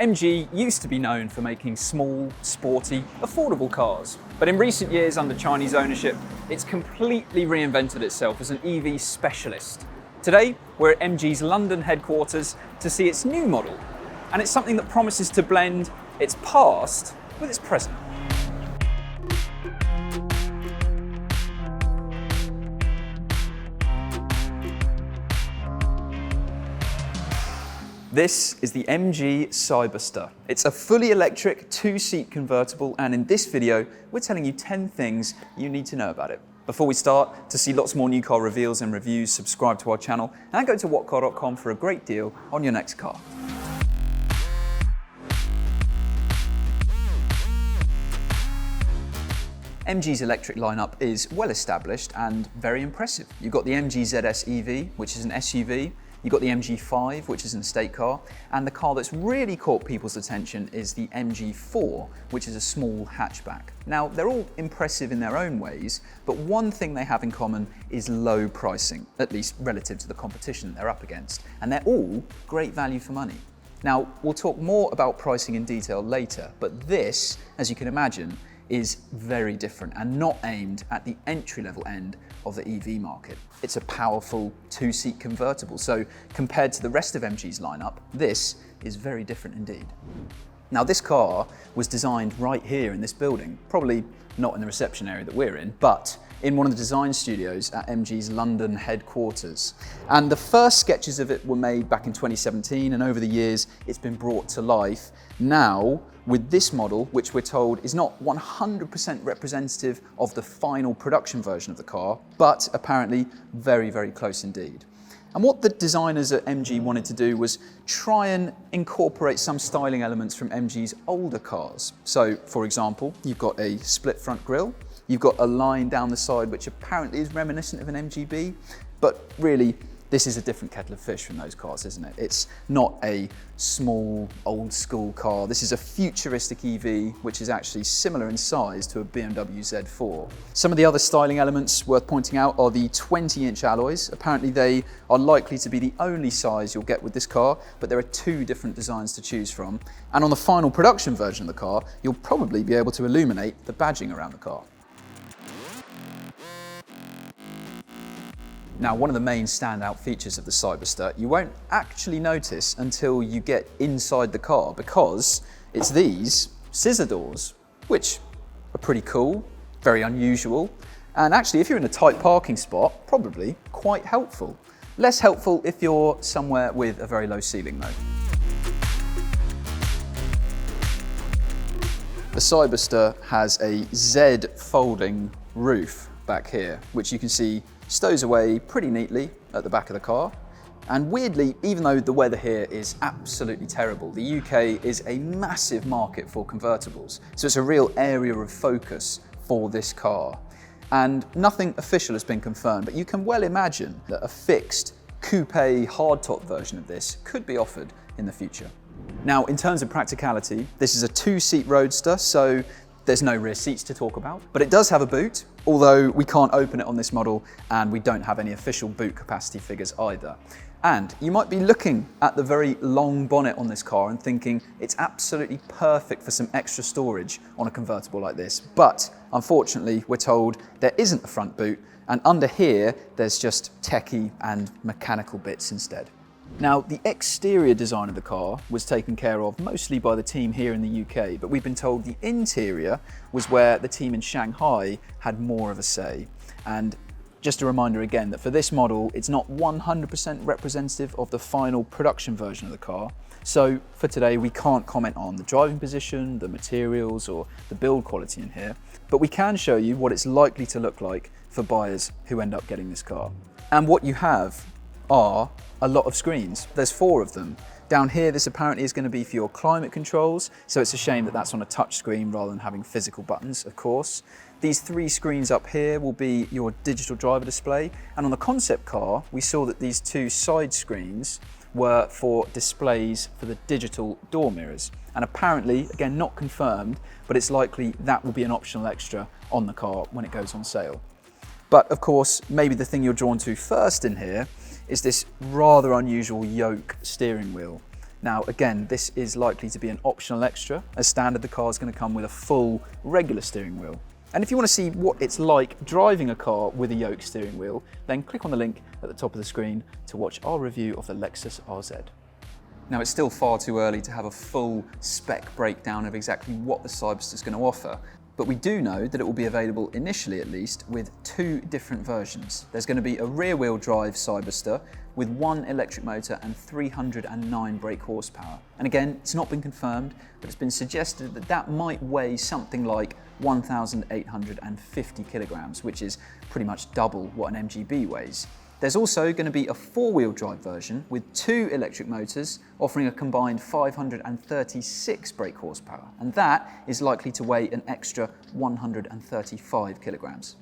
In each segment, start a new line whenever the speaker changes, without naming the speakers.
MG used to be known for making small, sporty, affordable cars. But in recent years, under Chinese ownership, it's completely reinvented itself as an EV specialist. Today, we're at MG's London headquarters to see its new model. And it's something that promises to blend its past with its present. This is the MG Cyberster. It's a fully electric two-seat convertible, and in this video, we're telling you 10 things you need to know about it. Before we start, to see lots more new car reveals and reviews, subscribe to our channel and go to whatcar.com for a great deal on your next car. MG's electric lineup is well established and very impressive. You've got the MG ZS EV, which is an SUV. You've got the MG5, which is an estate car, and the car that's really caught people's attention is the MG4, which is a small hatchback. Now, they're all impressive in their own ways, but one thing they have in common is low pricing, at least relative to the competition they're up against, and they're all great value for money. Now, we'll talk more about pricing in detail later, but this, as you can imagine, is very different and not aimed at the entry-level end of the EV market. It's a powerful two-seat convertible, so compared to the rest of MG's lineup, this is very different indeed. Now, this car was designed right here in this building, probably not in the reception area that we're in, but in one of the design studios at MG's London headquarters. And the first sketches of it were made back in 2017, and over the years, it's been brought to life. Now, with this model, which we're told is not 100% representative of the final production version of the car, but apparently very, very close indeed. And what the designers at MG wanted to do was try and incorporate some styling elements from MG's older cars. So, for example, you've got a split front grille, you've got a line down the side which apparently is reminiscent of an MGB, but really, this is a different kettle of fish from those cars, isn't it? It's not a small, old school car. This is a futuristic EV, which is actually similar in size to a BMW Z4. Some of the other styling elements worth pointing out are the 20-inch alloys. Apparently they are likely to be the only size you'll get with this car, but there are two different designs to choose from. And on the final production version of the car, you'll probably be able to illuminate the badging around the car. Now, one of the main standout features of the Cyberster you won't actually notice until you get inside the car, because it's these scissor doors, which are pretty cool, very unusual, and actually if you're in a tight parking spot, probably quite helpful. Less helpful if you're somewhere with a very low ceiling though. The Cyberster has a Z folding roof back here, which you can see stows away pretty neatly at the back of the car. And weirdly, even though the weather here is absolutely terrible, the UK is a massive market for convertibles. So it's a real area of focus for this car. And nothing official has been confirmed, but you can well imagine that a fixed coupe hardtop version of this could be offered in the future. Now, in terms of practicality, this is a two-seat Roadster, so there's no rear seats to talk about, but it does have a boot, although we can't open it on this model and we don't have any official boot capacity figures either. And you might be looking at the very long bonnet on this car and thinking it's absolutely perfect for some extra storage on a convertible like this. But unfortunately, we're told there isn't a front boot, and under here, there's just techie and mechanical bits instead. Now, the exterior design of the car was taken care of mostly by the team here in the UK, but we've been told the interior was where the team in Shanghai had more of a say. And just a reminder again that for this model, it's not 100% representative of the final production version of the car. So for today, we can't comment on the driving position, the materials, or the build quality in here, but we can show you what it's likely to look like for buyers who end up getting this car. And what you have are a lot of screens. There's 4 of them. Down here, this apparently is going to be for your climate controls, so it's a shame that that's on a touch screen rather than having physical buttons, of course. These 3 screens up here will be your digital driver display, and on the concept car, we saw that these 2 side screens were for displays for the digital door mirrors. And apparently, again, not confirmed, but it's likely that will be an optional extra on the car when it goes on sale. But of course, maybe the thing you're drawn to first in here is this rather unusual yoke steering wheel. Now again, this is likely to be an optional extra, as standard the car is going to come with a full regular steering wheel. And if you want to see what it's like driving a car with a yoke steering wheel, then click on the link at the top of the screen to watch our review of the Lexus RZ. Now it's still far too early to have a full spec breakdown of exactly what the Cyberster is going to offer, but we do know that it will be available initially at least with 2 different versions. There's going to be a rear-wheel drive Cyberster with 1 electric motor and 309 brake horsepower. And again, it's not been confirmed, but it's been suggested that that might weigh something like 1,850 kilograms, which is pretty much double what an MGB weighs. There's also going to be a 4-wheel drive version with 2 electric motors offering a combined 536 brake horsepower, and that is likely to weigh an extra 135 kilograms.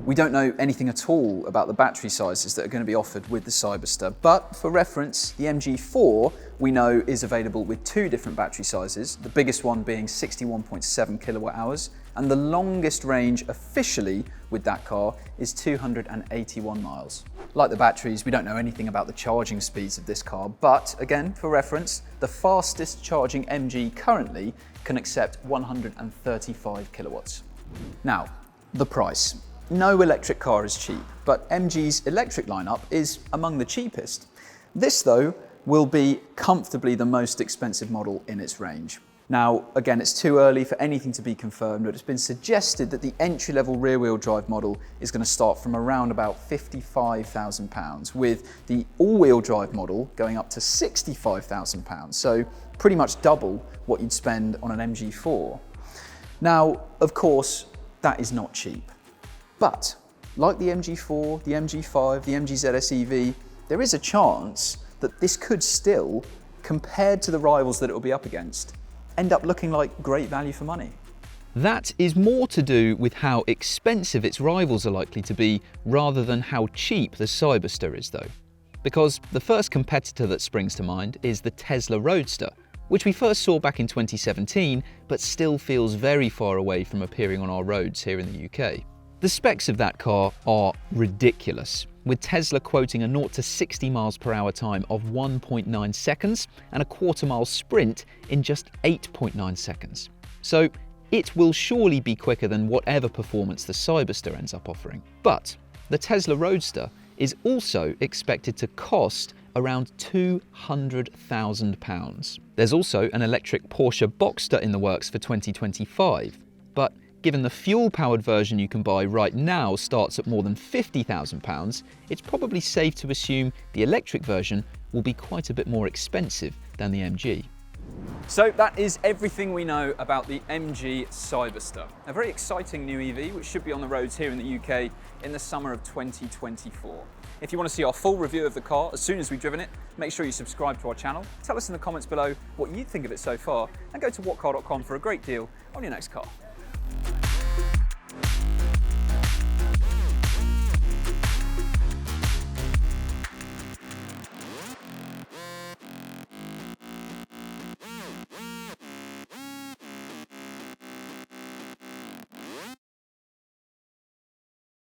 We don't know anything at all about the battery sizes that are going to be offered with the Cyberster, but for reference, the MG4 we know is available with 2 different battery sizes, the biggest one being 61.7 kilowatt hours, and the longest range officially with that car is 281 miles. Like the batteries, we don't know anything about the charging speeds of this car, but again, for reference, the fastest charging MG currently can accept 135 kilowatts. Now, the price. No electric car is cheap, but MG's electric lineup is among the cheapest. This, though, will be comfortably the most expensive model in its range. Now, again, it's too early for anything to be confirmed, but it's been suggested that the entry-level rear-wheel drive model is going to start from around about £55,000, with the all-wheel drive model going up to £65,000, so pretty much double what you'd spend on an MG4. Now, of course, that is not cheap. But like the MG4, the MG5, the MG ZS EV, there is a chance that this could still, compared to the rivals that it will be up against, end up looking like great value for money.
That is more to do with how expensive its rivals are likely to be rather than how cheap the Cyberster is though. Because the first competitor that springs to mind is the Tesla Roadster, which we first saw back in 2017 but still feels very far away from appearing on our roads here in the UK. The specs of that car are ridiculous, with Tesla quoting a 0 to 60 miles per hour time of 1.9 seconds and a quarter-mile sprint in just 8.9 seconds. So it will surely be quicker than whatever performance the Cyberster ends up offering. But the Tesla Roadster is also expected to cost around £200,000. There's also an electric Porsche Boxster in the works for 2025, but given the fuel-powered version you can buy right now starts at more than £50,000, it's probably safe to assume the electric version will be quite a bit more expensive than the MG.
So that is everything we know about the MG Cyberster, a very exciting new EV which should be on the roads here in the UK in the summer of 2024. If you want to see our full review of the car as soon as we've driven it, make sure you subscribe to our channel, tell us in the comments below what you think of it so far, and go to whatcar.com for a great deal on your next car.